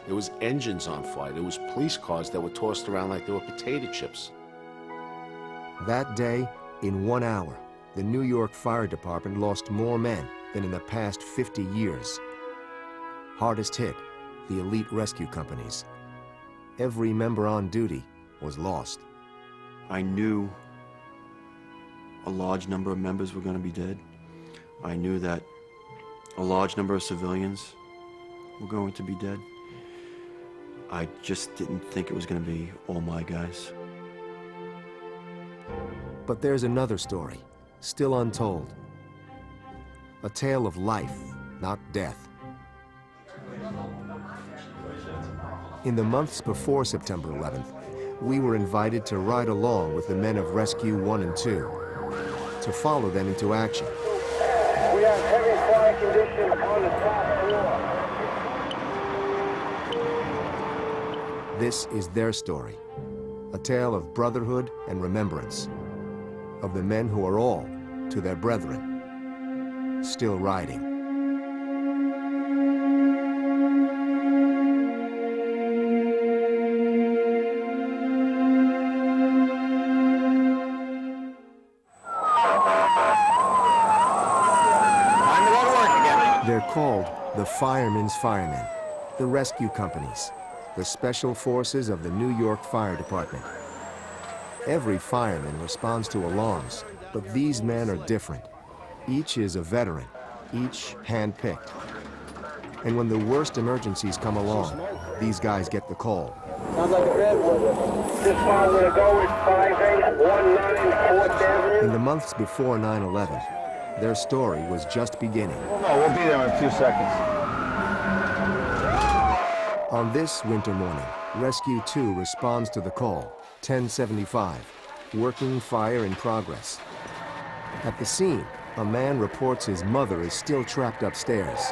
There was engines on fire. There was police cars that were tossed around like they were potato chips. That day, in 1 hour, the New York Fire Department lost more men than in the past 50 years. Hardest hit, the elite rescue companies. Every member on duty was lost. I knew a large number of members were going to be dead. I knew that a large number of civilians were going to be dead. I just didn't think it was going to be all my guys. But there's another story, still untold. A tale of life, not death. In the months before September 11th, we were invited to ride along with the men of Rescue 1 and 2, to follow them into action. We have heavy fire conditions on the top floor. This is their story, a tale of brotherhood and remembrance, of the men who are all to their brethren, still riding. They're called the Firemen's Firemen, the rescue companies, the special forces of the New York Fire Department. Every fireman responds to alarms, but these men are different. Each is a veteran, each hand-picked. And when the worst emergencies come along, these guys get the call. Sounds like a bad one. This far we're gonna go with 5819 4th Avenue. In the months before 9/11, their story was just beginning. Well, no, we'll be there in a few seconds. On this winter morning, Rescue 2 responds to the call, 1075, working fire in progress. At the scene, a man reports his mother is still trapped upstairs.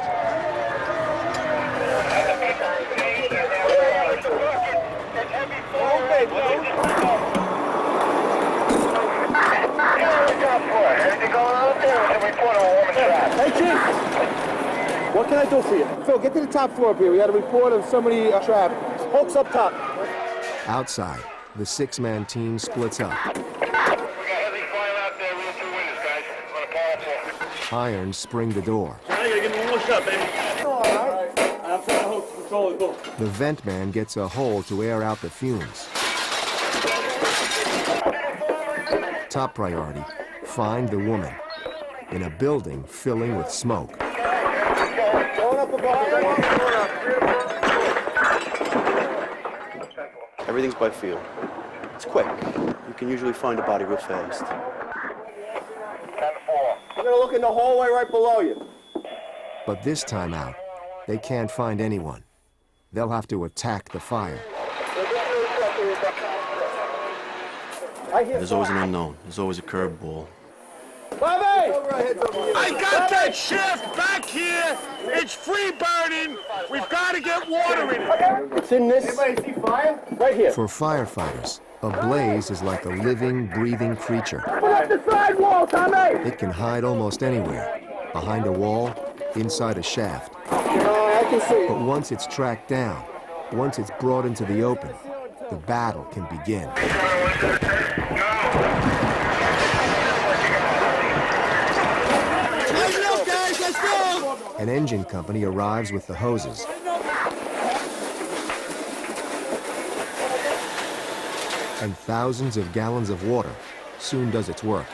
Hey, Chief! What can I do for you? Phil, get to the top floor up here. We had a report of somebody trapped. Folks up top. Outside, the six-man team splits up. We got heavy fire out there. We have 2 windows, guys. On a power floor. Irons spring the door. Now you gotta give me one more shot, baby. All right. I'm trying to hold control of the door. The vent man gets a hole to air out the fumes. Top priority, find the woman. In a building filling with smoke. Everything's by feel. It's quick. You can usually find a body real fast. 10-4. We're gonna look in the hallway right below you. But this time out, they can't find anyone. They'll have to attack the fire. There's always an unknown. There's always a curveball. Bobby! I got that shaft back here. It's free burning. We've got to get water in it. It's in this. Anybody see fire? Right here. For firefighters, a blaze is like a living, breathing creature. Put up the side wall, Tommy! It can hide almost anywhere, behind a wall, inside a shaft. I can see. But once it's tracked down, once it's brought into the open, the battle can begin. An engine company arrives with the hoses. And thousands of gallons of water soon does its work.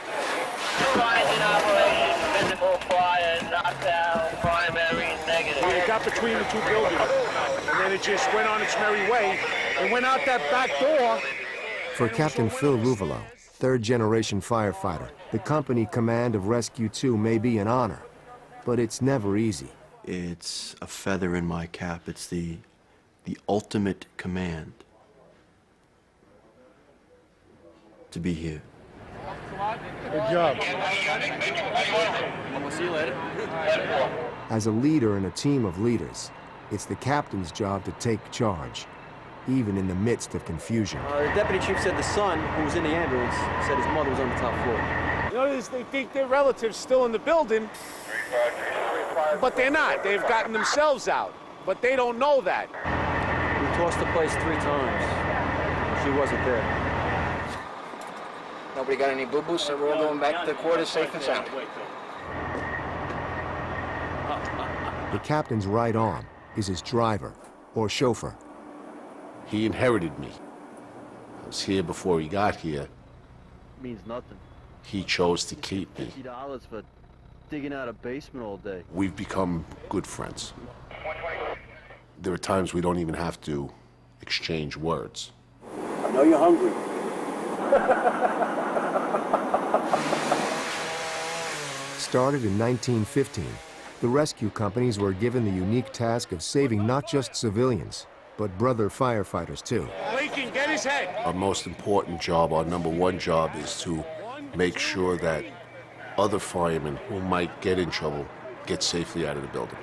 Engine operation, visible fire, knockdown, primary, negative. It got between the 2 buildings, and then it just went on its merry way. It went out that back door. For Captain Phil Ruvalo, third-generation firefighter, the company command of Rescue 2 may be an honor, but it's never easy. It's a feather in my cap. It's the ultimate command to be here. Good job. We'll see you later. As a leader in a team of leaders, it's the captain's job to take charge, even in the midst of confusion. Our deputy chief said the son, who was in the ambulance, said his mother was on the top floor. You know, they think their relatives still in the building, but they're not. They've gotten themselves out, but they don't know that. tossed the place 3 times. She wasn't there. Nobody got any boo-boos, so we're all going back to the quarters safe and sound. The captain's right arm is his driver, or chauffeur. He inherited me. I was here before he got here. Means nothing. He chose to keep me. $50 for digging out a basement all day. We've become good friends. There are times we don't even have to exchange words. I know you're hungry. Started in 1915, the rescue companies were given the unique task of saving not just civilians, but brother firefighters too. Lincoln, get his head. Our most important job, our #1 job, is to make sure that other firemen who might get in trouble get safely out of the building.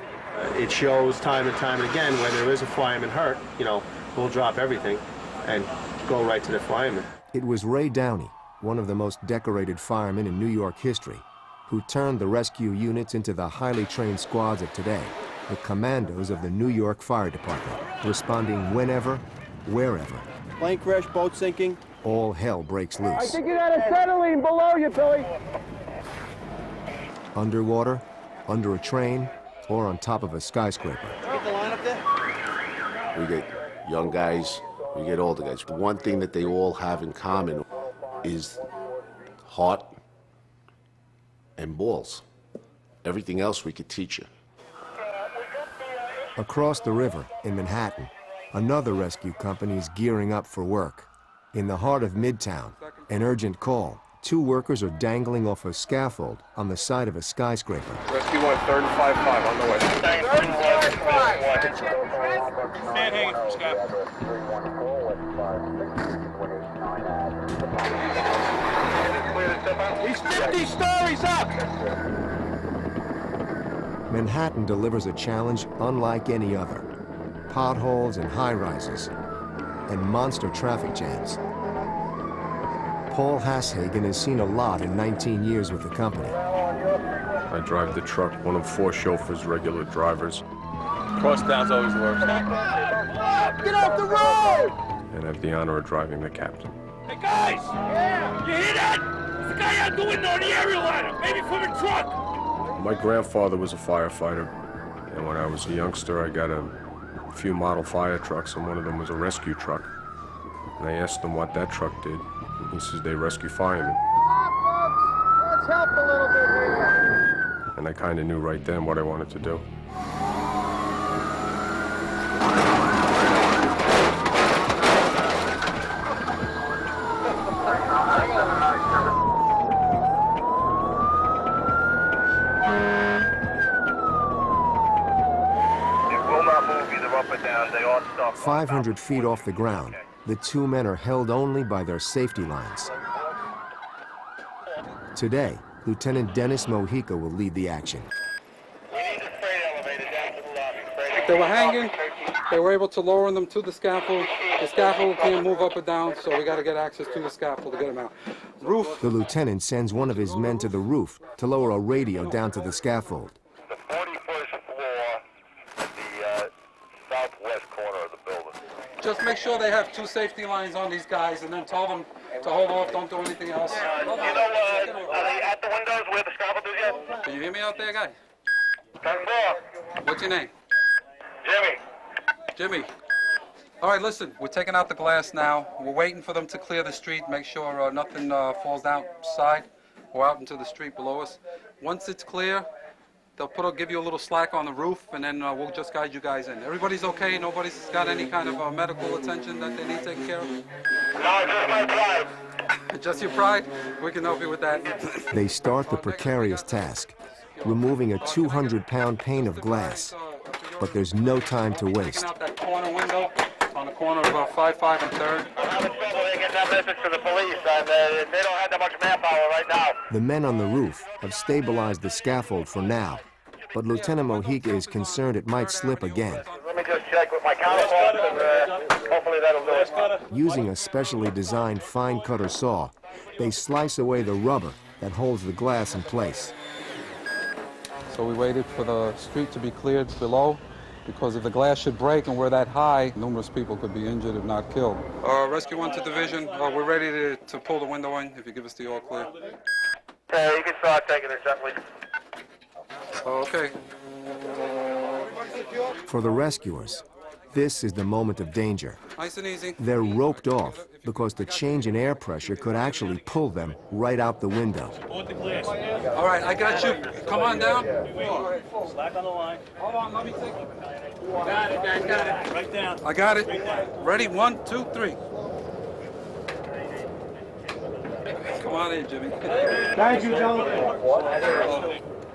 It shows time and time and again where there is a fireman hurt, you know, we'll drop everything and go right to the fireman. It was Ray Downey, one of the most decorated firemen in New York history, who turned the rescue units into the highly trained squads of today, the commandos of the New York Fire Department, responding whenever, wherever. Plane crash, boat sinking. All hell breaks loose. I think you got acetylene below you, Billy. Underwater, under a train, or on top of a skyscraper. Get the line up there? We get young guys, we get older guys. The one thing that they all have in common is heart and balls. Everything else we could teach you. Across the river in Manhattan, another rescue company is gearing up for work. In the heart of Midtown, an urgent call. 2 workers are dangling off a scaffold on the side of a skyscraper. Rescue 1, 3rd and 5-5 on the way. 3rd and 5-5. Man hanging from scaffold. He's 50 stories up! Manhattan delivers a challenge unlike any other. Potholes and high-rises, and monster traffic jams. Paul Hasshagen has seen a lot in 19 years with the company. I drive the truck, one of 4 chauffeurs, regular drivers. Cross down's always the worst. Get off the road! And I have the honor of driving the captain. Hey guys! Yeah! You hear that? There's a guy out the window on the aerial ladder, maybe from a truck! My grandfather was a firefighter, and when I was a youngster, I got a few model fire trucks, and one of them was a rescue truck. And I asked him what that truck did. He says they rescue firemen. Let's help a little bit here. And I kind of knew right then what I wanted to do. It will not move either up or down. They all stop. 500 feet off the ground, the 2 men are held only by their safety lines. Today, Lieutenant Dennis Mojica will lead the action. We need the freight elevator down to the lobby. They were hanging. They were able to lower them to the scaffold. The scaffold can't move up or down, so we got to get access to the scaffold to get them out. Roof. The lieutenant sends one of his men to the roof to lower a radio down to the scaffold. The 41st floor, the southwest corner of the building. Just make sure they have 2 safety lines on these guys, and then tell them to hold off, don't do anything else. Are they at the windows where the scaffold is yet? Can you hear me out there, guy? 10th floor. What's your name? Jimmy. Jimmy. All right, listen, we're taking out the glass now. We're waiting for them to clear the street, make sure nothing falls outside or out into the street below us. Once it's clear, they'll give you a little slack on the roof, and then we'll just guide you guys in. Everybody's okay? Nobody's got any kind of medical attention that they need taken care of? No, just my pride. Just your pride? We can help you with that. They start the precarious task, removing a 200-pound pane of glass. But there's no time to waste. Taking out that corner window on the corner of 5 and 3rd. I'm having trouble getting that message to the police, and they don't have that much manpower right now. The men on the roof have stabilized the scaffold for now, but Lieutenant Mojica is concerned it might slip again. Let me just check with my counterparts, and hopefully that'll do it. Using a specially designed fine cutter saw, they slice away the rubber that holds the glass in place. So we waited for the street to be cleared below, because if the glass should break and we're that high, numerous people could be injured if not killed. Rescue 1 to Division, we're ready to pull the window in if you give us the all clear. You can start taking it gently. Okay. For the rescuers, this is the moment of danger. Nice and easy. They're roped off because the change in air pressure could actually pull them right out the window. All right, I got you. Come on down. Slack on the line. Hold on, let me take it. Got it, guys, got it. Right down. I got it. Ready? 1, 2, 3. Come on in, Jimmy. Thank you, gentlemen.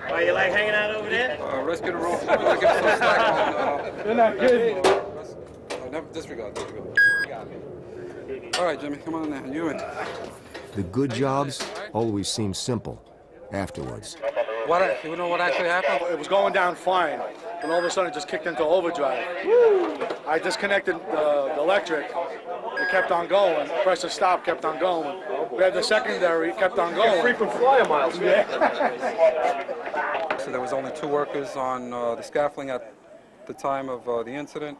Why, you like hanging out over there? Rescue the room. Give us some slack. You're not kidding. Never disregard. All right, Jimmy, come on in. You in. The good jobs always seem simple afterwards. You know what actually happened? It was going down fine, and all of a sudden it just kicked into overdrive. I disconnected the electric. It kept on going. Pressed the stop, kept on going. We had the secondary, kept on going. Frequent flyer miles. Yeah. So there was only 2 workers on the scaffolding at the time of the incident,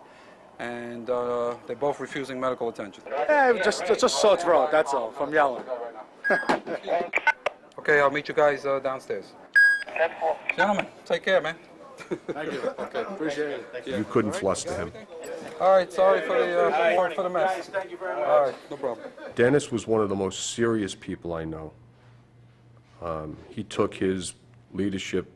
and they're both refusing medical attention. Yeah, it's just sore throat, that's all, from yelling. Okay, I'll meet you guys downstairs. Gentlemen, take care, man. Thank you. Okay, appreciate it. You couldn't fluster him. All right, sorry for the mess. All right, no problem. Dennis was one of the most serious people I know. He took his leadership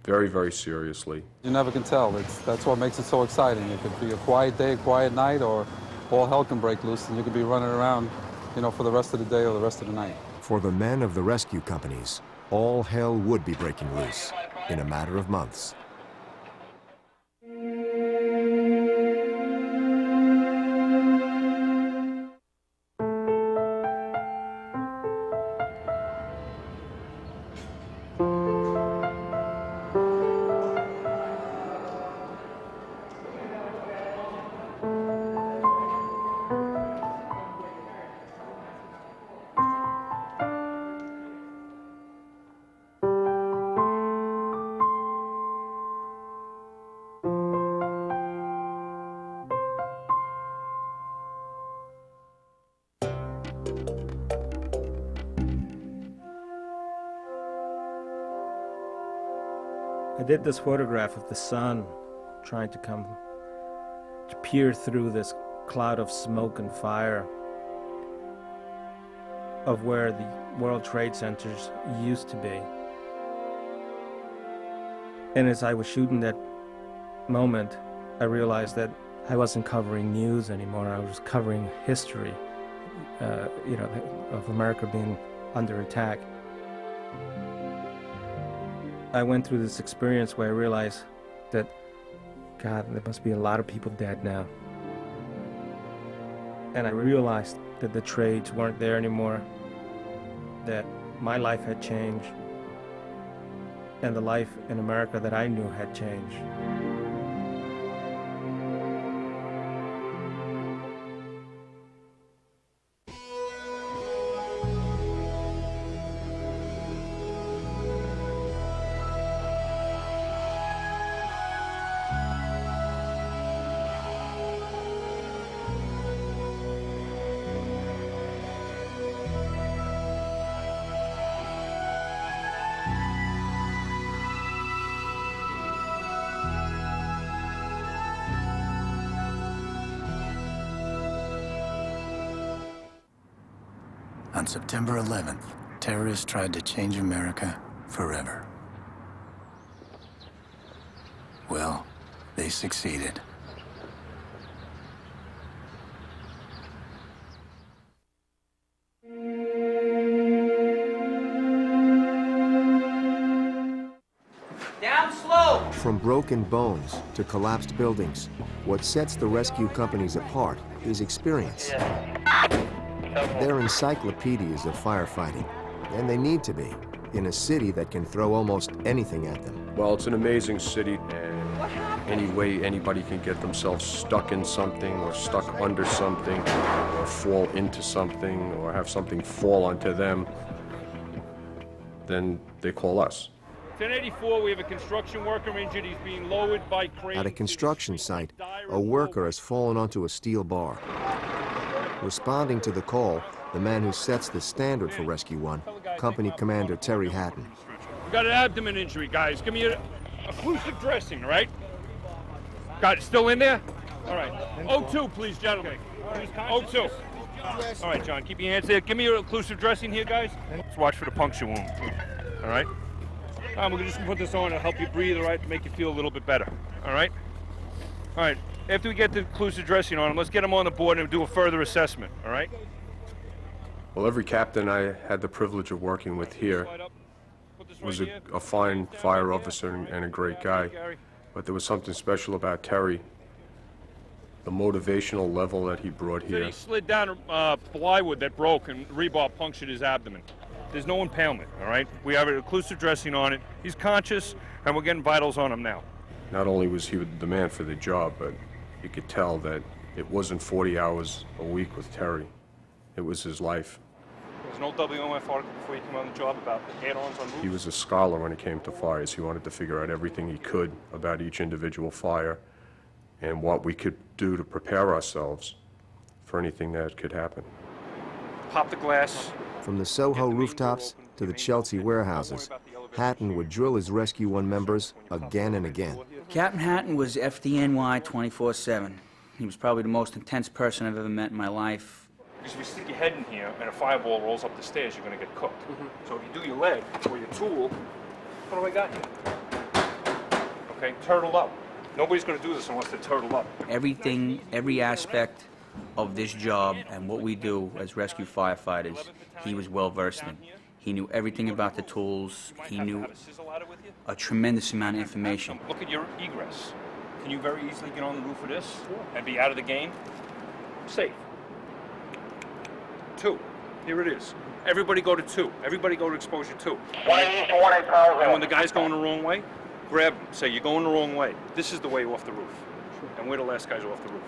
very, very seriously. You never can tell. That's what makes it so exciting. It could be a quiet day, a quiet night, or all hell can break loose, and you could be running around, for the rest of the day or the rest of the night. For the men of the rescue companies, all hell would be breaking loose in a matter of months. I did this photograph of the sun trying to peer through this cloud of smoke and fire of where the World Trade Centers used to be. And as I was shooting that moment, I realized that I wasn't covering news anymore. I was covering history, of America being under attack. I went through this experience where I realized that, God, there must be a lot of people dead now. And I realized that the trades weren't there anymore, that my life had changed, and the life in America that I knew had changed. On September 11th, terrorists tried to change America forever. Well, they succeeded. Down slow! From broken bones to collapsed buildings, what sets the rescue companies apart is experience. They're encyclopedias of firefighting, and they need to be, in a city that can throw almost anything at them. Well, it's an amazing city, and any way anybody can get themselves stuck in something, or stuck under something, or fall into something, or have something fall onto them, then they call us. 1084, we have a construction worker injured. He's being lowered by crane. At a construction site, a worker has fallen onto a steel bar. Responding to the call, the man who sets the standard for Rescue 1, Company Commander Terry Hatton. We got an abdomen injury, guys. Give me a occlusive dressing, all right? Got it still in there? All right. O2, please, gentlemen. O2. All right, John, keep your hands there. Give me your occlusive dressing here, guys. Let's watch for the puncture wound. All right? We're just gonna put this on to help you breathe, all right, to make you feel a little bit better. All right? All right. After we get the occlusive dressing on him, let's get him on the board and do a further assessment, all right? Well, every captain I had the privilege of working with here was a fine fire officer and a great guy. But there was something special about Terry, the motivational level that he brought here. He slid down plywood that broke and rebar punctured his abdomen. There's no impalement, all right? We have an occlusive dressing on it. He's conscious, and we're getting vitals on him now. Not only was he the man for the job, but you could tell that it wasn't 40 hours a week with Terry. It was his life. There's no WMF article before you came on the job about add-ons on roofs? He was a scholar when it came to fires. He wanted to figure out everything he could about each individual fire and what we could do to prepare ourselves for anything that could happen. Pop the glass. From the Soho rooftops to the Chelsea warehouses, Hatton would drill his Rescue 1 members again and again. Captain Hatton was FDNY 24/7. He was probably the most intense person I've ever met in my life. Because if you stick your head in here and a fireball rolls up the stairs, you're going to get cooked. So if you do your leg or your tool, what do I got here? Okay, turtle up. Nobody's going to do this unless they're turtled up. Everything, every aspect of this job and what we do as rescue firefighters, he was well versed in. He knew everything about the tools. He knew a tremendous amount of information. Look at your egress. Can you very easily get on the roof of this and be out of the game? Safe. 2. Here it is. Everybody go to 2. Everybody go to exposure 2. And when the guy's going the wrong way, grab him. Say, you're going the wrong way. This is the way off the roof. And we're the last guys off the roof.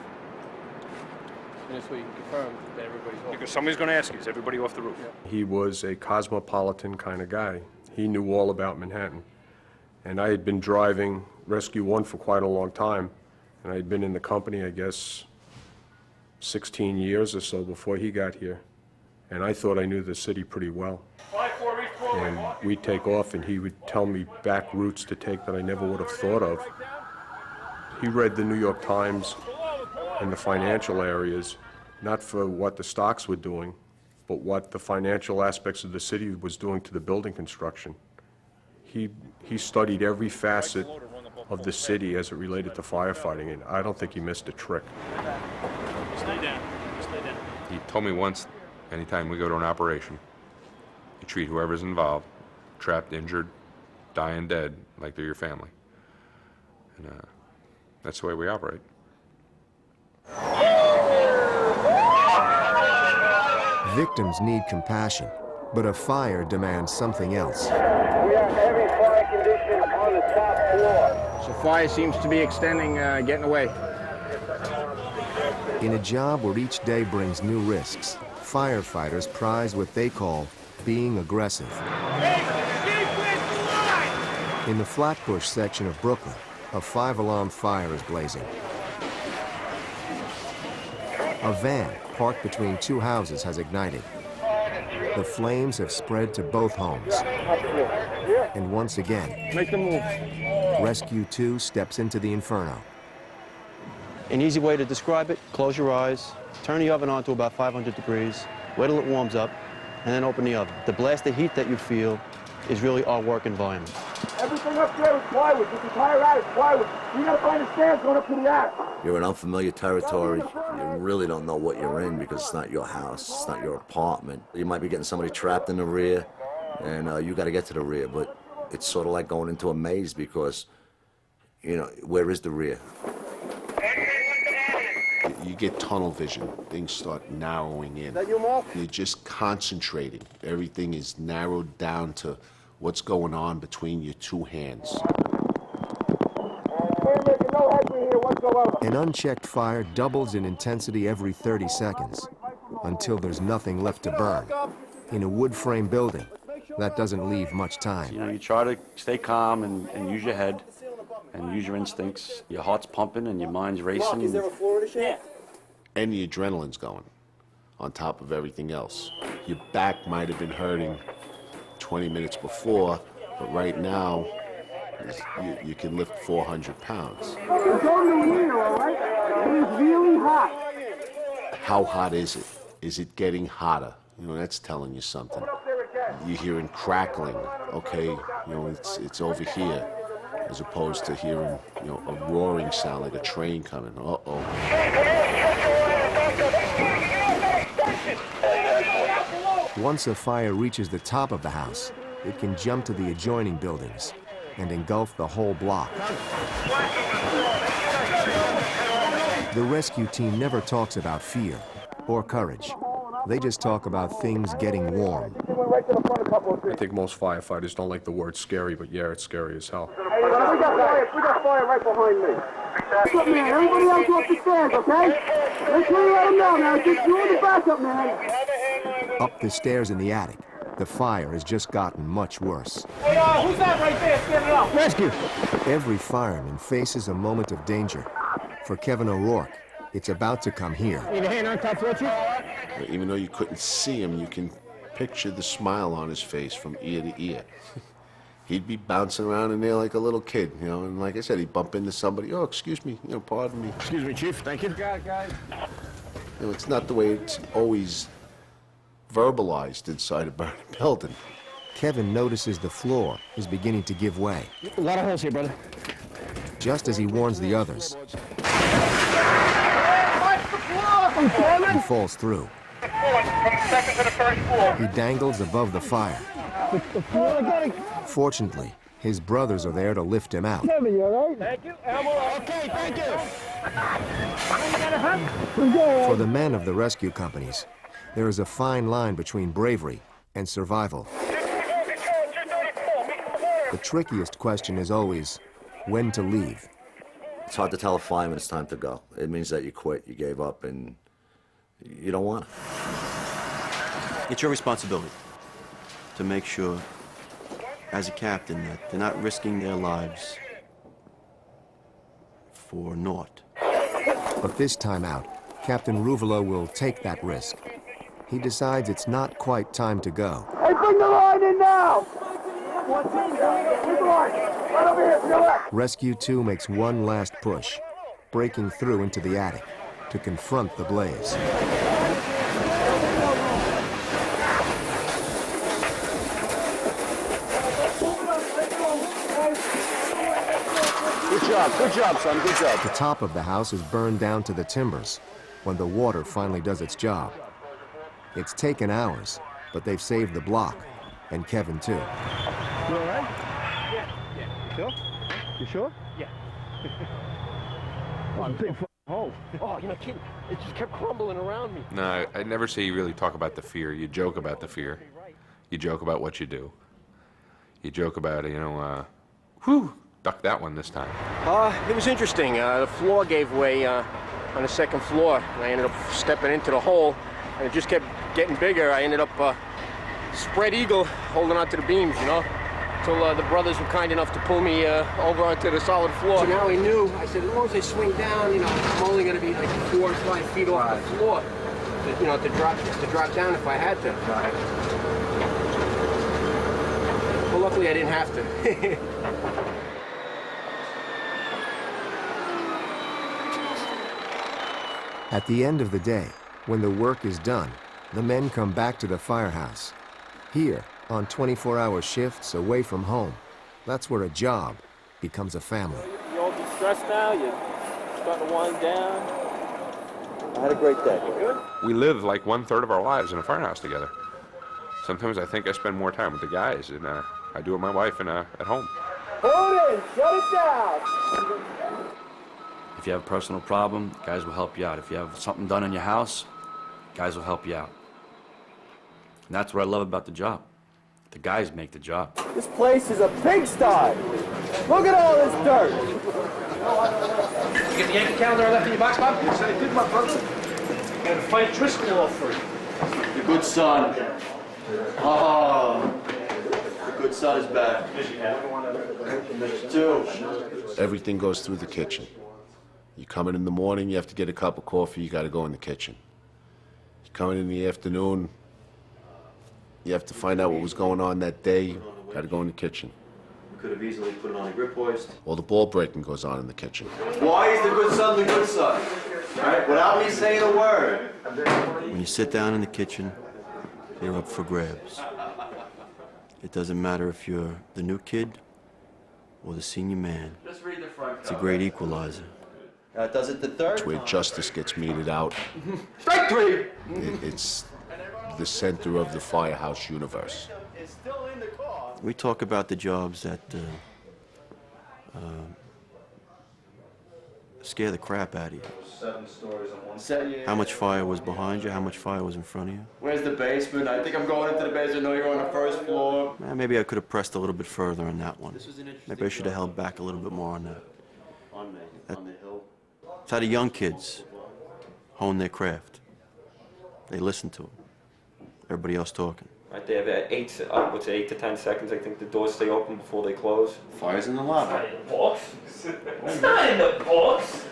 And this way you can confirm that everybody's off. Because somebody's going to ask you, is everybody off the roof? He was a cosmopolitan kind of guy. He knew all about Manhattan. And I had been driving Rescue 1 for quite a long time. And I had been in the company, I guess, 16 years or so before he got here. And I thought I knew the city pretty well. And we'd take off and he would tell me back routes to take that I never would have thought of. He read the New York Times in the financial areas, not for what the stocks were doing, but what the financial aspects of the city was doing to the building construction. He studied every facet of the city as it related to firefighting, and I don't think he missed a trick. Stay down. Stay down. He told me once, anytime we go to an operation, you treat whoever's involved, trapped, injured, dying, dead, like they're your family. And that's the way we operate. Victims need compassion, but a fire demands something else. We have heavy fire condition on the top floor. So fire seems to be extending, getting away. In a job where each day brings new risks, firefighters prize what they call being aggressive. In the Flatbush section of Brooklyn, a 5-alarm fire is blazing. A van parked between 2 houses has ignited. The flames have spread to both homes. And once again, make the move. Rescue 2 steps into the inferno. An easy way to describe it, close your eyes, turn the oven on to about 500 degrees, wait till it warms up, and then open the oven. The blasted heat that you feel is really our work environment. Everything up there is plywood. This entire attic is plywood. You gotta find a stand going up to the attic. You're in unfamiliar territory. You really don't know what you're in because it's not your house, it's not your apartment. You might be getting somebody trapped in the rear, and you got to get to the rear. But it's sort of like going into a maze because, you know, where is the rear? You get tunnel vision. Things start narrowing in. Is that you, Mark? You're just concentrating. Everything is narrowed down to what's going on between your 2 hands. We're making no headway here whatsoever. An unchecked fire doubles in intensity every 30 seconds until there's nothing left to burn. In a wood frame building, that doesn't leave much time. You know, you try to stay calm and use your head and use your instincts. Your heart's pumping and your mind's racing. Is there a floor to share? And the adrenaline's going on top of everything else. Your back might have been hurting 20 minutes before, but right now, you can lift 400 pounds. It's on the wheel, all right? It is really hot. How hot is it? Is it getting hotter? You know, that's telling you something. You're hearing crackling, okay? You know, it's over here, as opposed to hearing, you know, a roaring sound like a train coming. Uh-oh. Once a fire reaches the top of the house, it can jump to the adjoining buildings and engulf the whole block. The rescue team never talks about fear or courage. They just talk about things getting warm. I think most firefighters don't like the word scary, but yeah, it's scary as hell. Hey, we got fire right behind me. Backup man, everybody else off the stairs, okay? Make sure you let them know now. Just doing the backup man. Up the stairs in the attic, the fire has just gotten much worse. Hey, who's that right there standing up? Rescue. Every fireman faces a moment of danger. For Kevin O'Rourke, it's about to come here. Need a hand on top, Richard? Even though you couldn't see him, you can picture the smile on his face from ear to ear. He'd be bouncing around in there like a little kid, you know, and like I said, he'd bump into somebody. Oh, excuse me, you know, pardon me. Excuse me, Chief. Thank you. Got it, guys. You know, it's not the way it's always verbalized inside a burning building. Kevin notices the floor is beginning to give way. A lot of holes here, brother. Just as he warns the others, he falls through. He dangles above the fire. Fortunately, his brothers are there to lift him out. Kevin, you all right? Thank you. Elmo. Okay, thank you. For the men of the rescue companies, there is a fine line between bravery and survival. The trickiest question is always when to leave. It's hard to tell a fireman it's time to go. It means that you quit, you gave up, and you don't want to. It's your responsibility to make sure, as a captain, that they're not risking their lives for naught. But this time out, Captain Ruvalo will take that risk. He decides it's not quite time to go. Hey, bring the line in now! Bring the line. Right over here, to your left. Rescue 2 makes one last push, breaking through into the attic to confront the blaze. Good job, son, good job. The top of the house is burned down to the timbers when the water finally does its job. It's taken hours, but they've saved the block, and Kevin too. You all right? Yeah. You sure? You sure? Yeah. Oh, big hole. Oh, you're not kidding. It just kept crumbling around me. No, I never say you really talk about the fear. You joke about the fear. You joke about what you do. You joke about, whew, duck that one this time. It was interesting. The floor gave way on the second floor, and I ended up stepping into the hole, and it just kept getting bigger. I ended up spread eagle, holding onto the beams, until the brothers were kind enough to pull me over onto the solid floor. So now he knew. I said, as long as I swing down, I'm only going to be like 4 or 5 feet off the floor, to drop down if I had to. Well, luckily I didn't have to. At the end of the day, when the work is done, the men come back to the firehouse. Here, on 24-hour shifts away from home, that's where a job becomes a family. You all de-stressed now? You're starting to wind down? I had a great day. Good? We live like 1/3 of our lives in a firehouse together. Sometimes I think I spend more time with the guys than I do with my wife and at home. Hold it! Shut it down! If you have a personal problem, guys will help you out. If you have something done in your house, guys will help you out. And that's what I love about the job. The guys make the job. This place is a pigsty! Look at all this dirt! You get the Yankee calendar I left in your box, Bob? Yes, I did, my brother. Got to fight Driscoll for it. You're a good son. Oh. Good son is back. Two. Everything goes through the kitchen. You come in the morning, you have to get a cup of coffee, you got to go in the kitchen. You come in the afternoon, you have to find out what was going on that day, got to go in the kitchen. We could have easily put it on a grip hoist. All the ball breaking goes on in the kitchen. Why is the good son the good son? Right? Without me saying a word. When you sit down in the kitchen, you're up for grabs. It doesn't matter if you're the new kid or the senior man. Just read the front. It's a great equalizer. Does it the third? It's where justice gets meted out. Strike three! It's the center of the firehouse universe. We talk about the jobs that scare the crap out of you. 7 stories on one set. How much fire was behind you? How much fire was in front of you? Where's the basement? I think I'm going into the basement. No, you're on the first floor. Maybe I could have pressed a little bit further on that one. Maybe I should have held back a little bit more on that. On the hill. It's how the young kids hone their craft. They listen to it. Everybody else talking. Right there, about 8 to 10 seconds. I think the doors stay open before they close. Fire's in the lobby. It's not in the books. It's not in the books.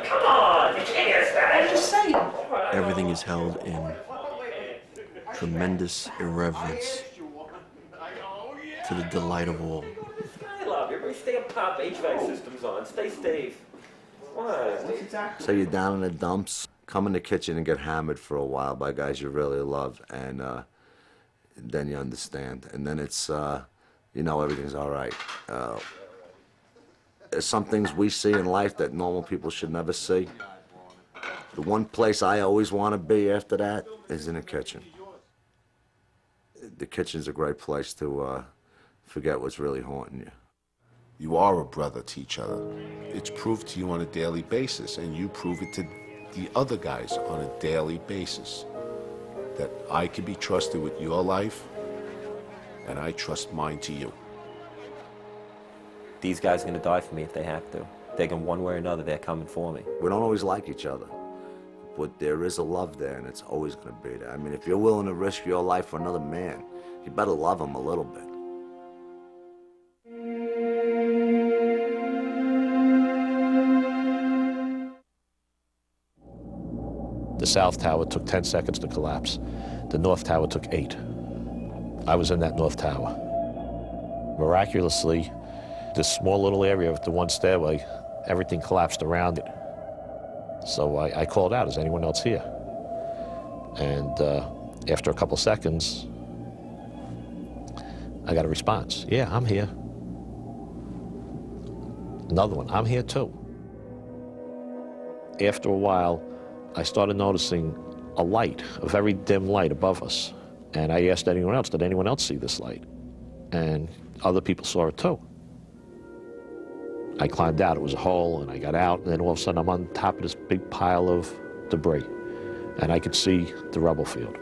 Come on, you can't ask that. I'm just saying. Everything is held in tremendous irreverence to the delight of all. I love you. Everybody stay up top. HVAC system's on. Stay safe. What? So you're down in the dumps, come in the kitchen and get hammered for a while by guys you really love, and then you understand. And then it's, you know, everything's all right. There's some things we see in life that normal people should never see. The one place I always want to be after that is in the kitchen. The kitchen's a great place to forget what's really haunting you. You are a brother to each other. It's proved to you on a daily basis, and you prove it to the other guys on a daily basis. That I can be trusted with your life, and I trust mine to you. These guys are gonna die for me if they have to. They're gonna, one way or another, they're coming for me. We don't always like each other, but there is a love there, and it's always gonna be there. I mean, if you're willing to risk your life for another man, you better love him a little bit. The South Tower took 10 seconds to collapse. The North Tower took 8. I was in that North Tower. Miraculously, this small little area with the one stairway, everything collapsed around it. So I called out, is anyone else here? And after a couple seconds, I got a response. Yeah, I'm here. Another one, I'm here too. After a while, I started noticing a light, a very dim light above us. And I asked anyone else, did anyone else see this light? And other people saw it too. I climbed out, it was a hole, and I got out, and then all of a sudden I'm on top of this big pile of debris. And I could see the rubble field.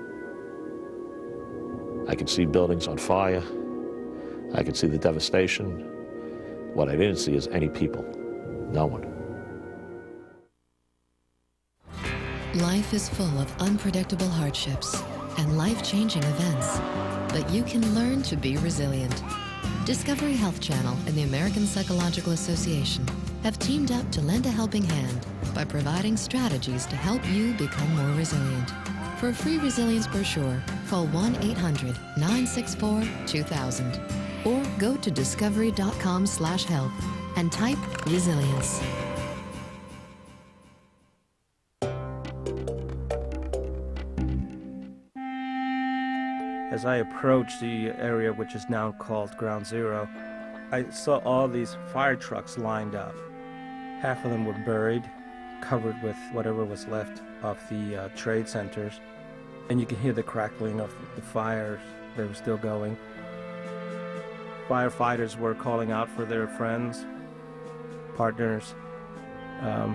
I could see buildings on fire. I could see the devastation. What I didn't see is any people, no one. Life is full of unpredictable hardships and life-changing events, but you can learn to be resilient. Discovery Health Channel and the American Psychological Association have teamed up to lend a helping hand by providing strategies to help you become more resilient. For a free resilience brochure, call 1-800-964-2000 or go to discovery.com/help and type resilience. As I approached the area which is now called Ground Zero, I saw all these fire trucks lined up. Half of them were buried, covered with whatever was left of the trade centers, and you can hear the crackling of the fires that were still going. Firefighters were calling out for their friends, partners,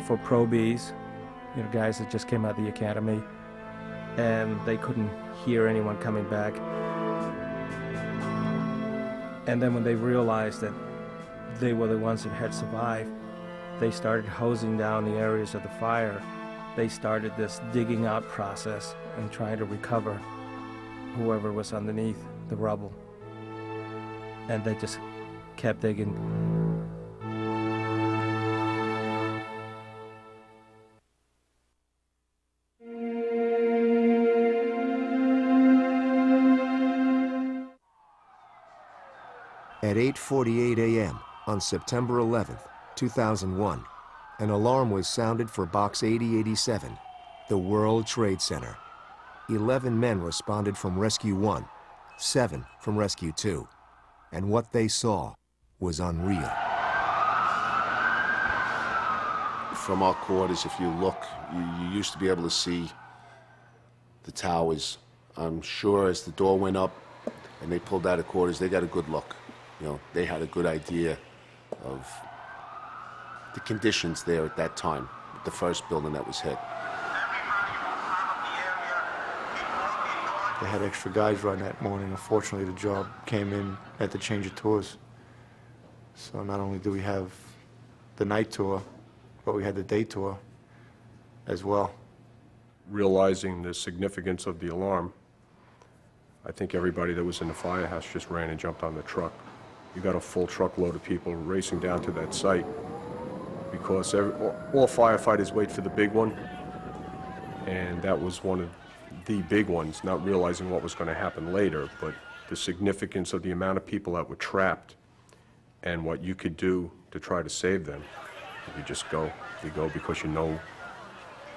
for probees, you know, guys that just came out of the academy, and they couldn't hear anyone coming back. And then when they realized that they were the ones that had survived, they started hosing down the areas of the fire. They started this digging out process and trying to recover whoever was underneath the rubble. and they just kept digging. At 8:48 a.m. on September 11th, 2001, an alarm was sounded for Box 8087, the World Trade Center. 11 men responded from Rescue 1, 7 from Rescue 2, and what they saw was unreal. From our quarters, if you look, you used to be able to see the towers. I'm sure as the door went up and they pulled out of quarters, they got a good look. You know, they had a good idea of the conditions there at that time, the first building that was hit. They had extra guys running that morning. Unfortunately, the job came in at the change of tours. So not only do we have the night tour, but we had the day tour as well. Realizing the significance of the alarm, I think everybody that was in the firehouse just ran and jumped on the truck. You got a full truckload of people racing down to that site because all firefighters wait for the big one, and that was one of the big ones, not realizing what was going to happen later, but the significance of the amount of people that were trapped and what you could do to try to save them. You just go. You go because you know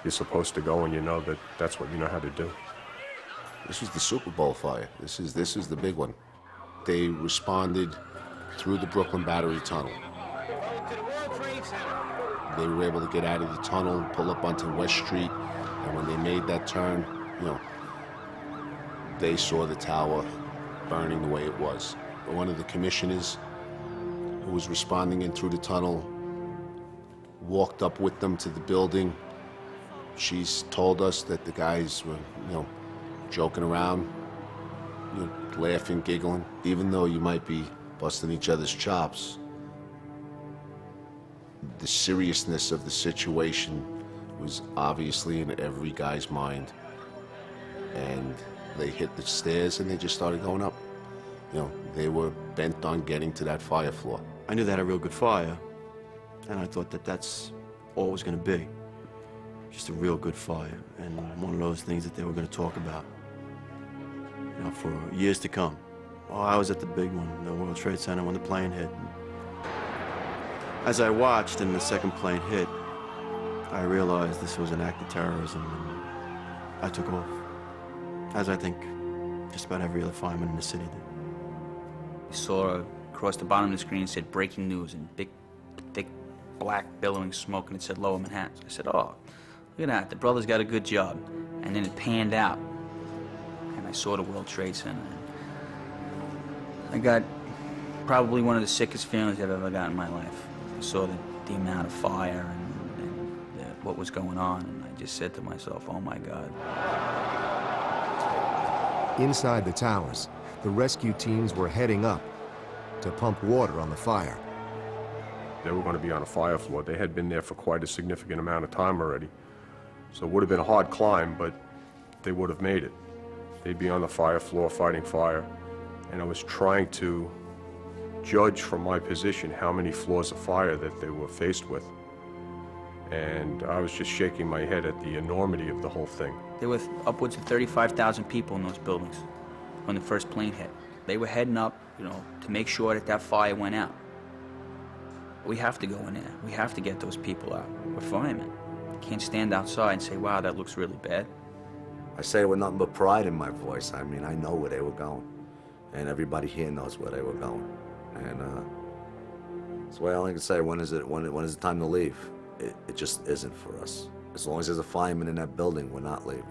you're supposed to go, and you know that that's what you know how to do. This was the Super Bowl fire. This is the big one. They responded through the Brooklyn Battery Tunnel. They were able to get out of the tunnel, pull up onto West Street, and when they made that turn, you know, they saw the tower burning the way it was. One of the commissioners who was responding in through the tunnel walked up with them to the building. She's told us that the guys were, you know, joking around, you know, laughing, giggling. Even though you might be busting each other's chops, the seriousness of the situation was obviously in every guy's mind. And they hit the stairs and they just started going up. You know, they were bent on getting to that fire floor. I knew they had a real good fire, and I thought that that's all it was going to be. Just a real good fire, and one of those things that they were going to talk about, you know, for years to come. Oh, I was at the big one, the World Trade Center, when the plane hit. As I watched and the second plane hit, I realized this was an act of terrorism, and I took off. As I think just about every other fireman in the city did. We saw across the bottom of the screen, it said breaking news in big, thick, black, billowing smoke, and it said Lower Manhattan. I said, oh, look at that, the brothers got a good job. And then it panned out, and I saw the World Trade Center. I got probably one of the sickest feelings I've ever got in my life. I saw the amount of fire and what was going on, and I just said to myself, oh my God. Inside the towers, the rescue teams were heading up to pump water on the fire. They were going to be on a fire floor. They had been there for quite a significant amount of time already. So it would have been a hard climb, but they would have made it. They'd be on the fire floor fighting fire. And I was trying to judge from my position how many floors of fire that they were faced with. And I was just shaking my head at the enormity of the whole thing. There were upwards of 35,000 people in those buildings when the first plane hit. They were heading up, you know, to make sure that that fire went out. We have to go in there. We have to get those people out. We're firemen. Can't stand outside and say, wow, that looks really bad. I say it with nothing but pride in my voice. I mean, I know where they were going. And everybody here knows where they were going. And that's why all I can say, when is it time to leave? It just isn't for us. As long as there's a fireman in that building, we're not leaving.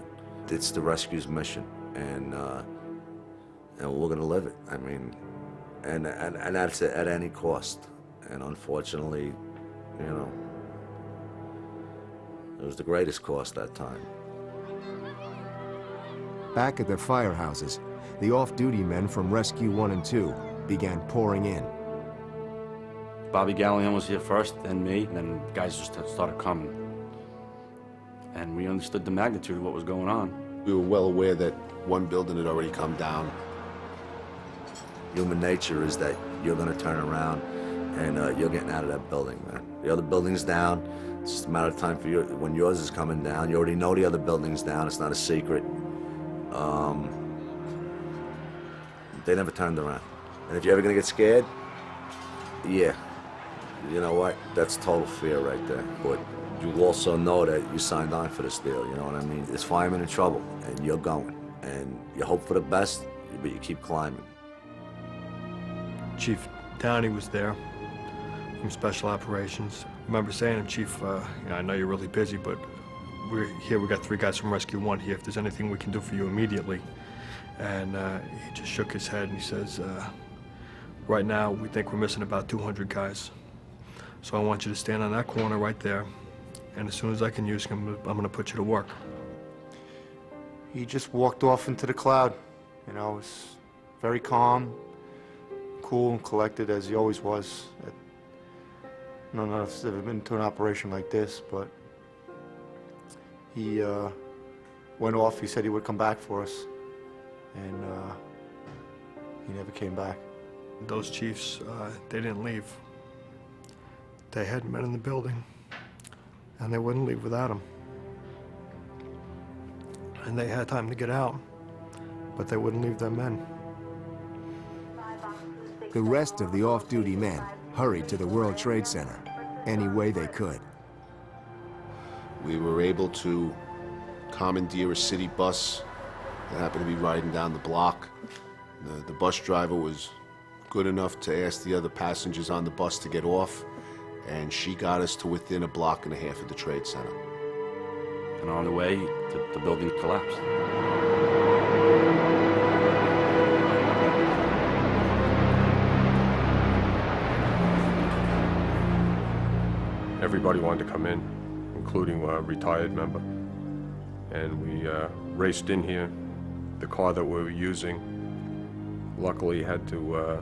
It's the rescue's mission, and we're gonna live it. I mean, and that's at any cost. And unfortunately, you know, it was the greatest cost that time. Back at the firehouses, the off-duty men from Rescue 1 and 2 began pouring in. Bobby Gallion was here first, then me, and then guys just started coming. And we understood the magnitude of what was going on. We were well aware that one building had already come down. Human nature is that you're gonna turn around and you're getting out of that building, man. The other building's down. It's just a matter of time for you. When yours is coming down, you already know the other building's down. It's not a secret. They never turned around. And if you're ever gonna get scared, yeah, you know what? That's total fear right there. But you also know that you signed on for this deal, you know what I mean? There's firemen in trouble, and you're going. And you hope for the best, but you keep climbing. Chief Downey was there from Special Operations. I remember saying to him, Chief, you know, I know you're really busy, but we're here. We got 3 guys from Rescue 1 here. If there's anything we can do for you immediately. And he just shook his head and he says, right now we think we're missing about 200 guys. So I want you to stand on that corner right there. And as soon as I can use him, I'm going to put you to work. He just walked off into the cloud. You know, was very calm, cool and collected as he always was. I don't know if he's ever been to an operation like this, but he went off. He said he would come back for us, and he never came back. Those chiefs, they didn't leave. They had men in the building, and they wouldn't leave without him. And they had time to get out, but they wouldn't leave their men. The rest of the off-duty men hurried to the World Trade Center any way they could. We were able to commandeer a city bus that happened to be riding down the block. The bus driver was good enough to ask the other passengers on the bus to get off, and she got us to within a block and a half of the Trade Center. And on the way, the building collapsed. Everybody wanted to come in, including a retired member. And we raced in here. The car that we were using, luckily had to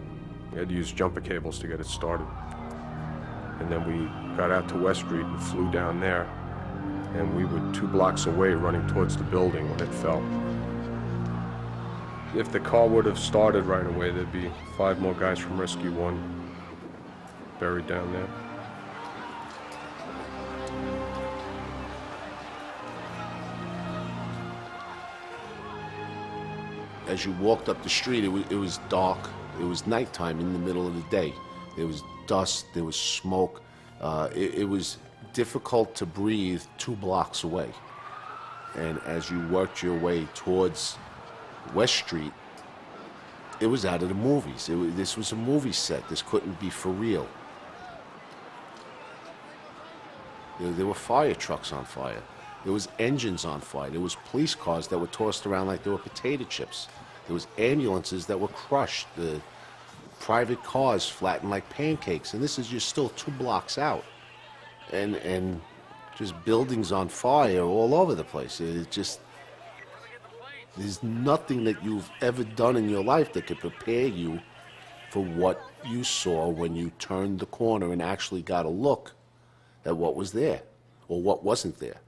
use jumper cables to get it started. And then we got out to West Street and flew down there. And we were 2 blocks away running towards the building when it fell. If the car would have started right away, there'd be 5 more guys from Rescue 1 buried down there. As you walked up the street, it was dark. It was nighttime in the middle of the day. There was dust, there was smoke. It was difficult to breathe 2 blocks away. And as you worked your way towards West Street, it was out of the movies. This was a movie set. This couldn't be for real. There were fire trucks on fire. There was engines on fire. There was police cars that were tossed around like they were potato chips. There was ambulances that were crushed. The private cars flattened like pancakes. And this is just still 2 blocks out. And just buildings on fire all over the place. It just, there's nothing that you've ever done in your life that could prepare you for what you saw when you turned the corner and actually got a look at what was there or what wasn't there.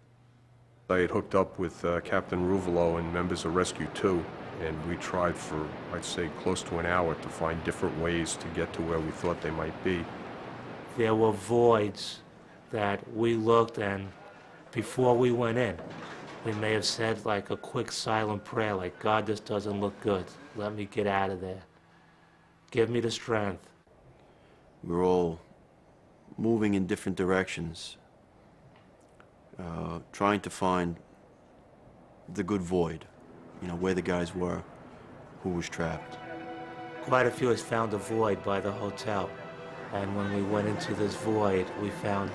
I had hooked up with Captain Ruvalo and members of Rescue 2, and we tried for, I'd say, close to an hour to find different ways to get to where we thought they might be. There were voids that we looked, and before we went in, we may have said like a quick silent prayer, like, God, this doesn't look good. Let me get out of there. Give me the strength. We're all moving in different directions, trying to find the good void, you know, where the guys were, who was trapped. Quite a few of us found a void by the hotel. And when we went into this void, we found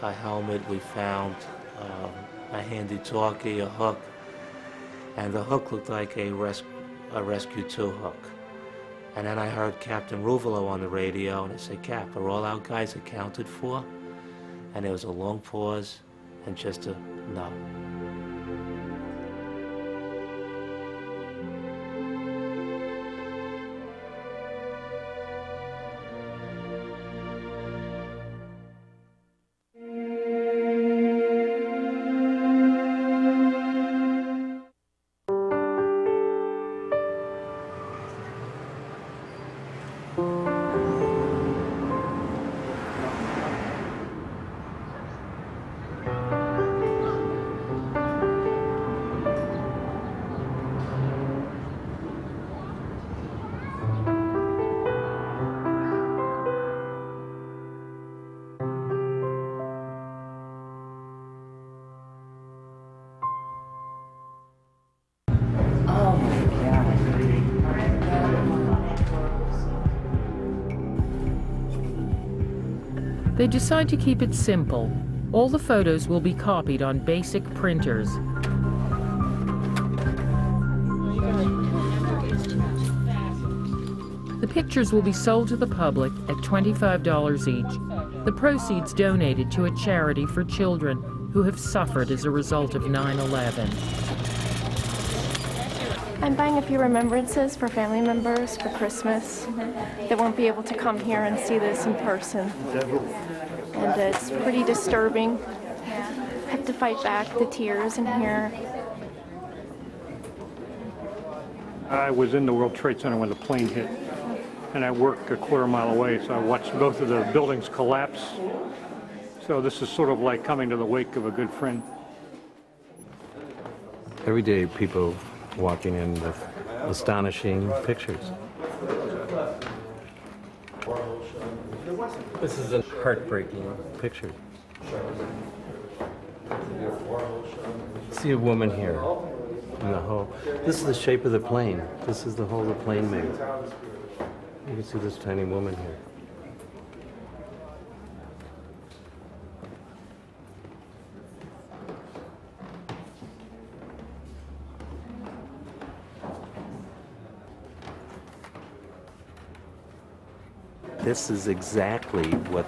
a helmet, we found a handy-talkie, a hook, and the hook looked like a Rescue 2 hook. And then I heard Captain Ruvalo on the radio, and I said, Cap, are all our guys accounted for? And there was a long pause, and just a no. They decide to keep it simple. All the photos will be copied on basic printers. The pictures will be sold to the public at $25 each. The proceeds donated to a charity for children who have suffered as a result of 9/11. I'm buying a few remembrances for family members for Christmas that won't be able to come here and see this in person. And it's pretty disturbing. I have to fight back the tears in here. I was in the World Trade Center when the plane hit, and I work a quarter-mile away, so I watched both of the buildings collapse. So this is sort of like coming to the wake of a good friend. Every day people walking in with astonishing pictures. This is a heartbreaking picture. See a woman here in the whole. This is the shape of the plane. This is the hole the plane made. You can see this tiny woman here. This is exactly what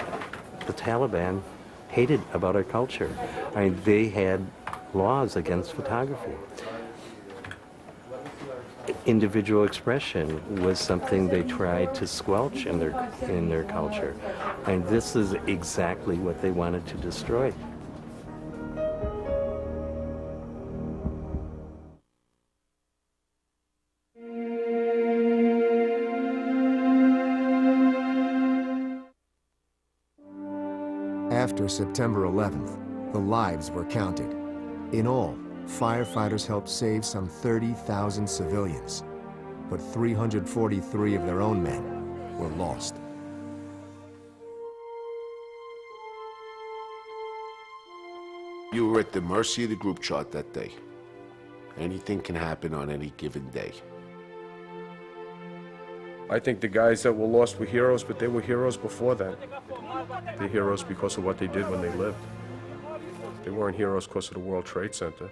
the Taliban hated about our culture. I mean, they had laws against photography. Individual expression was something they tried to squelch in their culture. And this is exactly what they wanted to destroy. After September 11th, the lives were counted. In all, firefighters helped save some 30,000 civilians, but 343 of their own men were lost. You were at the mercy of the group chart that day. Anything can happen on any given day. I think the guys that were lost were heroes, but they were heroes before that. They're heroes because of what they did when they lived. They weren't heroes because of the World Trade Center.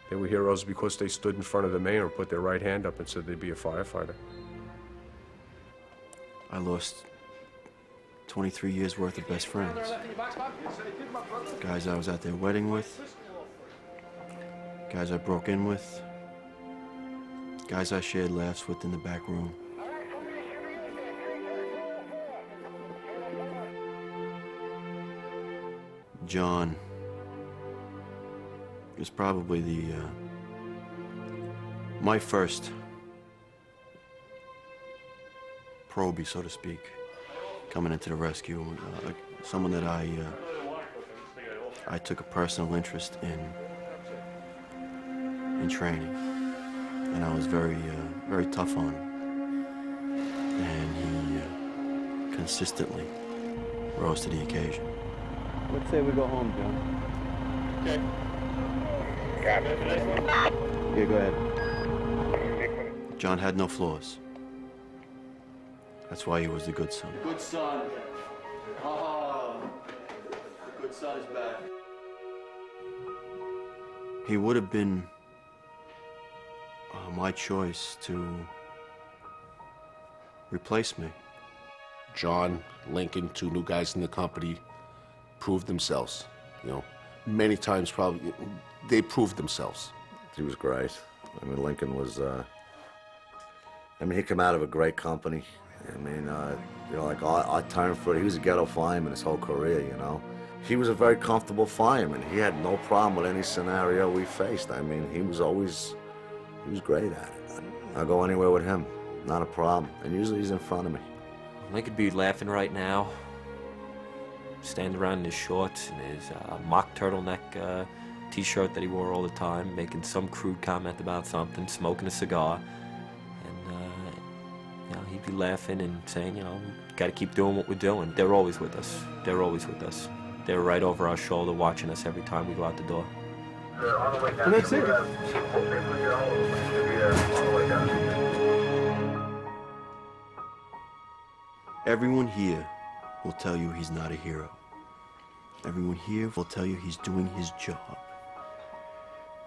They were heroes because they stood in front of the mayor and put their right hand up and said they'd be a firefighter. I lost 23 years worth of best friends. Guys I was at their wedding with, guys I broke in with, guys I shared laughs with in the back room. John was probably my first probie, so to speak, coming into the rescue. Someone that I took a personal interest in training, and I was very tough on him, and he consistently rose to the occasion. Let's say we go home, John. Okay. Yeah, go ahead. John had no flaws. That's why he was the good son. Good son. Oh, the good son is back. He would have been my choice to replace me. John, Lincoln, two new guys in the company, proved themselves. You know, many times probably they proved themselves. He was great. I mean, Lincoln was. He came out of a great company. I mean, like I turned for it. He was a ghetto fireman his whole career. You know, he was a very comfortable fireman. He had no problem with any scenario we faced. I mean, he was great at it. I'll go anywhere with him, not a problem. And usually he's in front of me. Lincoln could be laughing right now, standing around in his shorts and his mock turtleneck t-shirt that he wore all the time, making some crude comment about something, smoking a cigar, and he'd be laughing and saying, we got to keep doing what we're doing. They're always with us. They're always with us. They're right over our shoulder, watching us every time we go out the door. And that's it. Everyone here will tell you he's not a hero. Everyone here will tell you he's doing his job,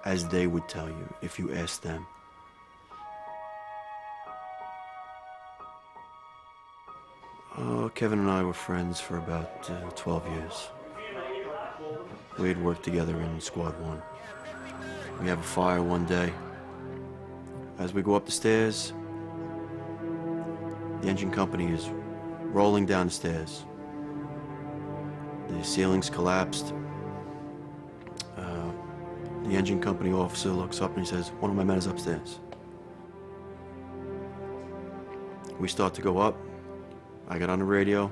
as they would tell you if you asked them. Kevin and I were friends for about 12 years. We had worked together in Squad 1. We have a fire one day. As we go up the stairs, the engine company is rolling down the stairs. The ceilings collapsed. The engine company officer looks up and he says, "One of my men is upstairs." We start to go up. I got on the radio.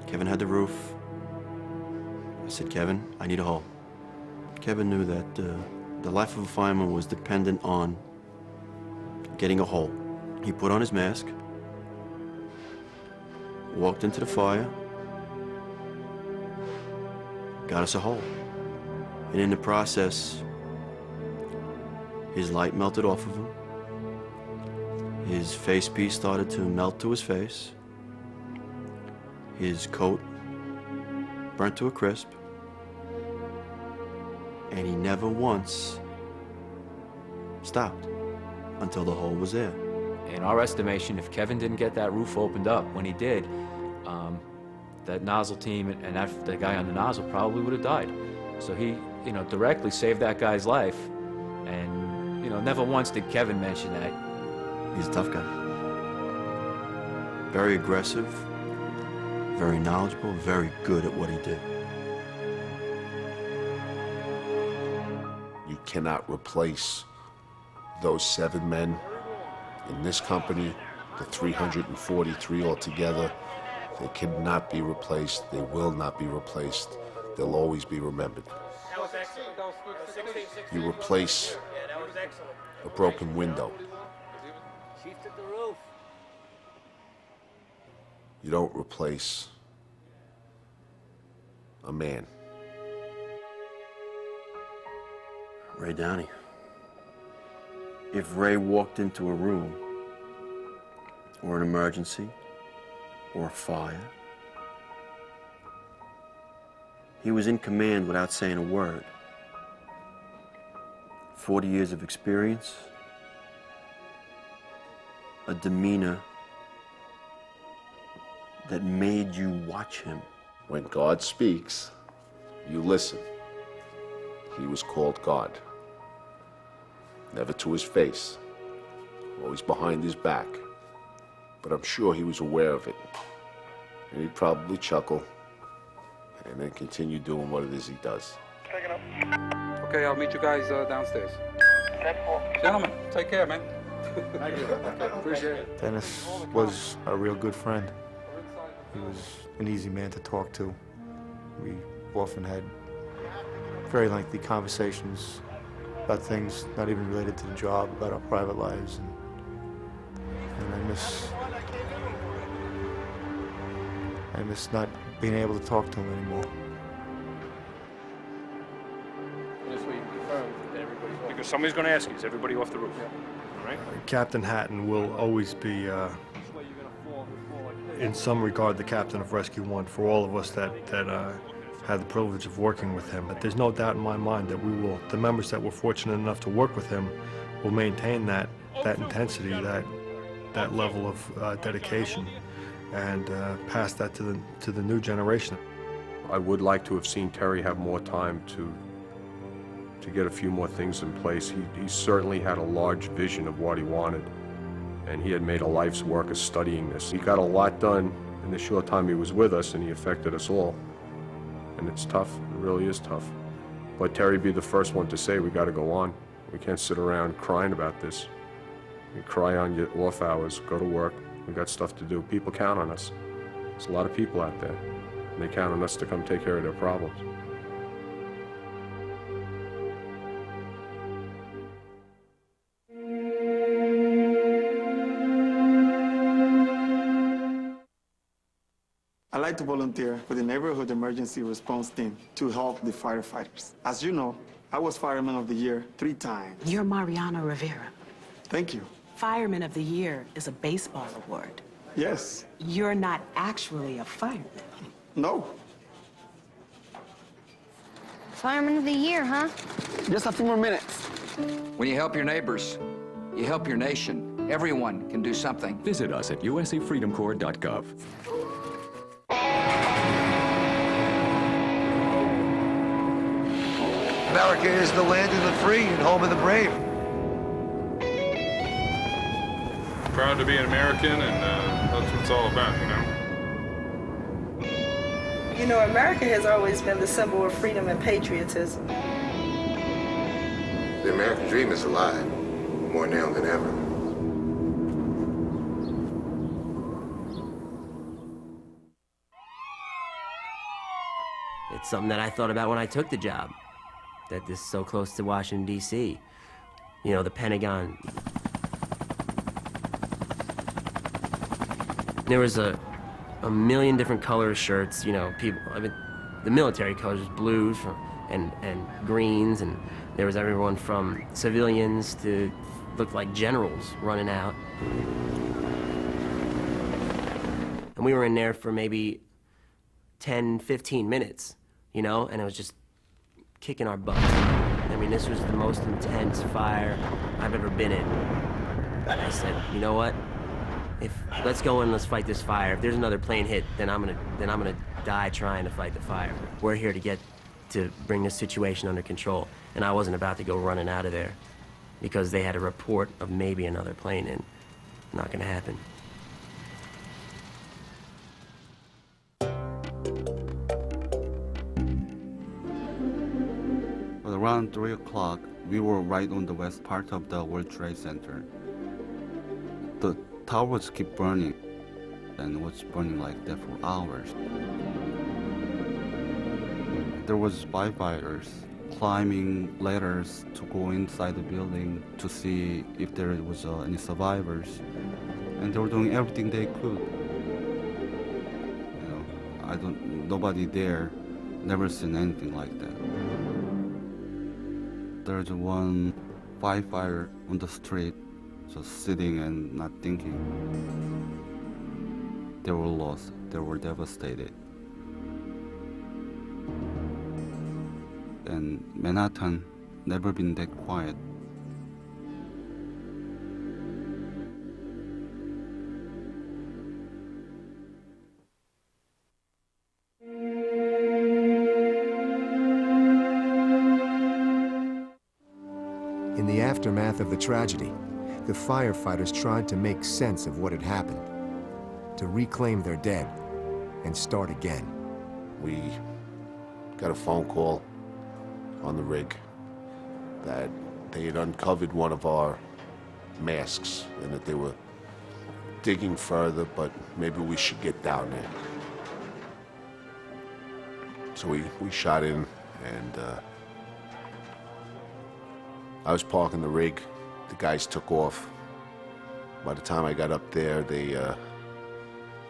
Kevin had the roof. I said, "Kevin, I need a hole." Kevin knew that the life of a fireman was dependent on getting a hole. He put on his mask, walked into the fire, got us a hole. And in the process, his light melted off of him. His face piece started to melt to his face. His coat burnt to a crisp. And he never once stopped until the hole was there. In our estimation, if Kevin didn't get that roof opened up when he did, that nozzle team and the guy on the nozzle probably would have died. So he, directly saved that guy's life. And, never once did Kevin mention that. He's a tough guy. Very aggressive, very knowledgeable, very good at what he did. You cannot replace those 7 men in this company, the 343 altogether. They cannot be replaced. They will not be replaced. They'll always be remembered. You replace a broken window. You don't replace a man. Ray Downey. If Ray walked into a room, or an emergency, or a fire, he was in command without saying a word. 40 years of experience, a demeanor that made you watch him. When God speaks, you listen. He was called God. Never to his face, always behind his back. But I'm sure he was aware of it. And he'd probably chuckle and then continue doing what it is he does. Okay, I'll meet you guys downstairs. Gentlemen, take care, man. Thank you. Appreciate it. Dennis was a real good friend. He was an easy man to talk to. We often had very lengthy conversations about things not even related to the job, about our private lives, and I miss not being able to talk to him anymore. Because somebody's going to ask you, is everybody off the roof? All right? Captain Hatton will always be, in some regard, the captain of Rescue 1 for all of us that had the privilege of working with him. But there's no doubt in my mind that the members that were fortunate enough to work with him will maintain that intensity, that level of dedication, and pass that to the new generation. I would like to have seen Terry have more time to get a few more things in place. He certainly had a large vision of what he wanted, and he had made a life's work of studying this. He got a lot done in the short time he was with us, and he affected us all. And it's tough, it really is tough. But Terry'd be the first one to say, we gotta go on. We can't sit around crying about this. You cry on your off hours, go to work, we got stuff to do. People count on us. There's a lot of people out there, and they count on us to come take care of their problems. I like to volunteer for the Neighborhood Emergency Response Team to help the firefighters. As you know, I was Fireman of the Year 3 times. You're Mariano Rivera. Thank you. Fireman of the Year is a baseball award. Yes. You're not actually a fireman. No. Fireman of the Year, huh? Just a few more minutes. When you help your neighbors, you help your nation. Everyone can do something. Visit us at usafreedomcorps.gov. America is the land of the free and home of the brave. Proud to be an American, and that's what it's all about, you know? You know, America has always been the symbol of freedom and patriotism. The American dream is alive, more now than ever. It's something that I thought about when I took the job, that this is so close to Washington, D.C. You know, the Pentagon. There was a million different color shirts, you know, people, I mean, the military colors, blues and greens, and there was everyone from civilians to looked like generals running out. And we were in there for maybe 10, 15 minutes, you know, and it was just kicking our butts. I mean, this was the most intense fire I've ever been in. And I said, you know what? Let's go and let's fight this fire. If there's another plane hit, then I'm gonna die trying to fight the fire. We're here to bring this situation under control. And I wasn't about to go running out of there because they had a report of maybe another plane in. Not gonna happen. Around 3 o'clock, we were right on the west part of the World Trade Center. The towers keep burning, and it was burning like that for hours. There was firefighters climbing ladders to go inside the building to see if there was any survivors, and they were doing everything they could. You know, nobody there never seen anything like that. There's one firefighter on the street, just sitting and not thinking. They were lost. They were devastated. And Manhattan never been that quiet. In the aftermath of the tragedy, the firefighters tried to make sense of what had happened, to reclaim their dead and start again. We got a phone call on the rig that they had uncovered one of our masks and that they were digging further, but maybe we should get down there. So we shot in, and I was parking the rig. The guys took off. By the time I got up there, they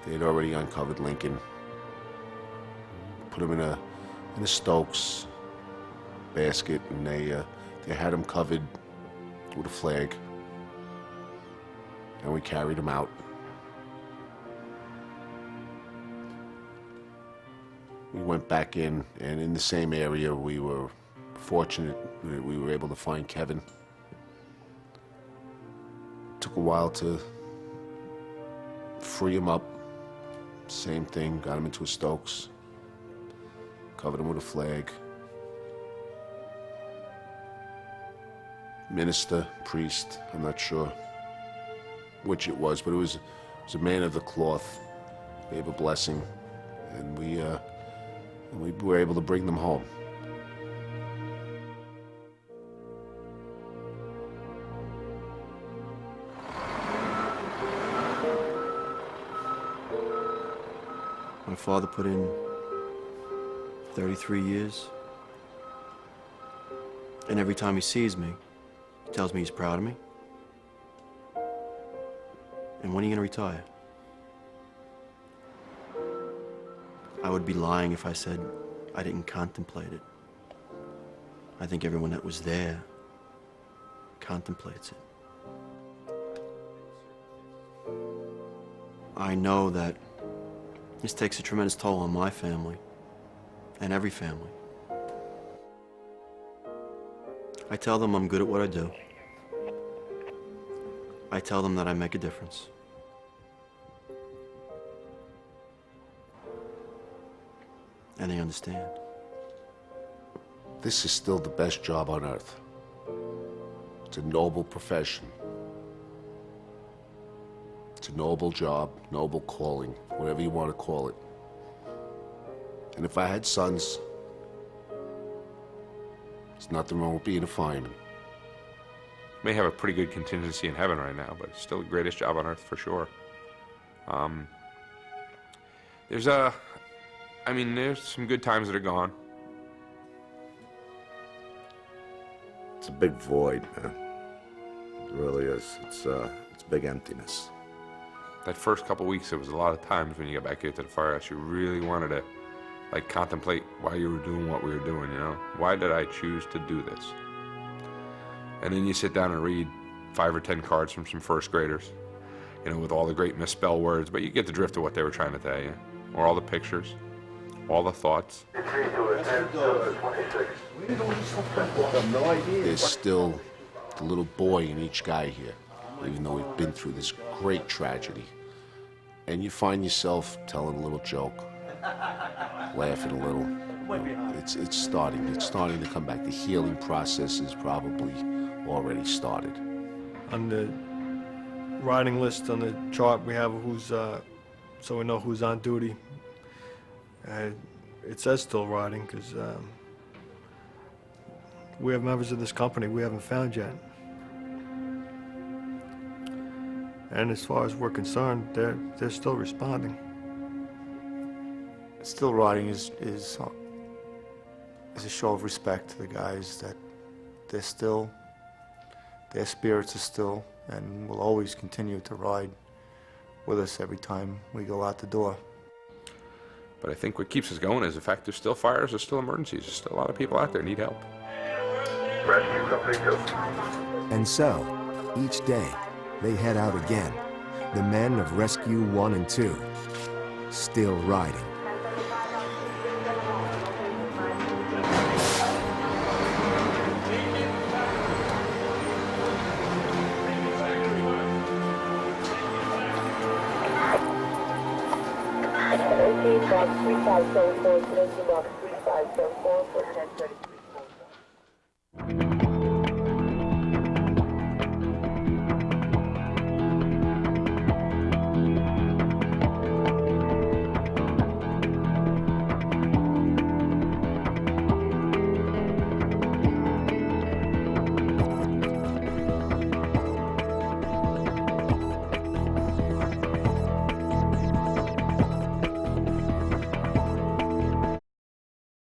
had already uncovered Lincoln, put him in a Stokes basket, and they had him covered with a flag, and we carried him out. We went back in, and in the same area, we were fortunate that we were able to find Kevin. Took a while to free him up. Same thing, got him into a Stokes, covered him with a flag. Minister, priest, I'm not sure which it was, but it was a man of the cloth, gave a blessing, and we were able to bring them home. My father put in 33 years. And every time he sees me, he tells me he's proud of me. And when are you gonna retire? I would be lying if I said I didn't contemplate it. I think everyone that was there contemplates it. I know that this takes a tremendous toll on my family and every family. I tell them I'm good at what I do. I tell them that I make a difference. And they understand. This is still the best job on earth. It's a noble profession. It's a noble job, noble calling, whatever you want to call it. And if I had sons, there's nothing wrong with being a fireman. May have a pretty good contingency in heaven right now, but it's still the greatest job on earth for sure. There's some good times that are gone. It's a big void, man. It really is. It's big emptiness. That first couple weeks, there was a lot of times when you got back here to the firehouse, you really wanted to, like, contemplate why you were doing what we were doing, you know? Why did I choose to do this? And then you sit down and read 5 or 10 cards from some first graders, you know, with all the great misspelled words, but you get the drift of what they were trying to tell you. Or all the pictures, all the thoughts. There's still the little boy in each guy here, even though we've been through this great tragedy. And you find yourself telling a little joke, laughing a little. It's starting to come back. The healing process is probably already started. On the riding list on the chart, we have who's, so we know who's on duty. It says still riding because we have members of this company we haven't found yet. And as far as we're concerned, they're still responding. Still riding is a show of respect to the guys that they're still, their spirits are still, and will always continue to ride with us every time we go out the door. But I think what keeps us going is the fact there's still fires, there's still emergencies, there's still a lot of people out there need help. Rescue Company 2. And so, each day, they head out again. The men of Rescue 1 and 2, still riding. Box 3574, box 3574 for 1033.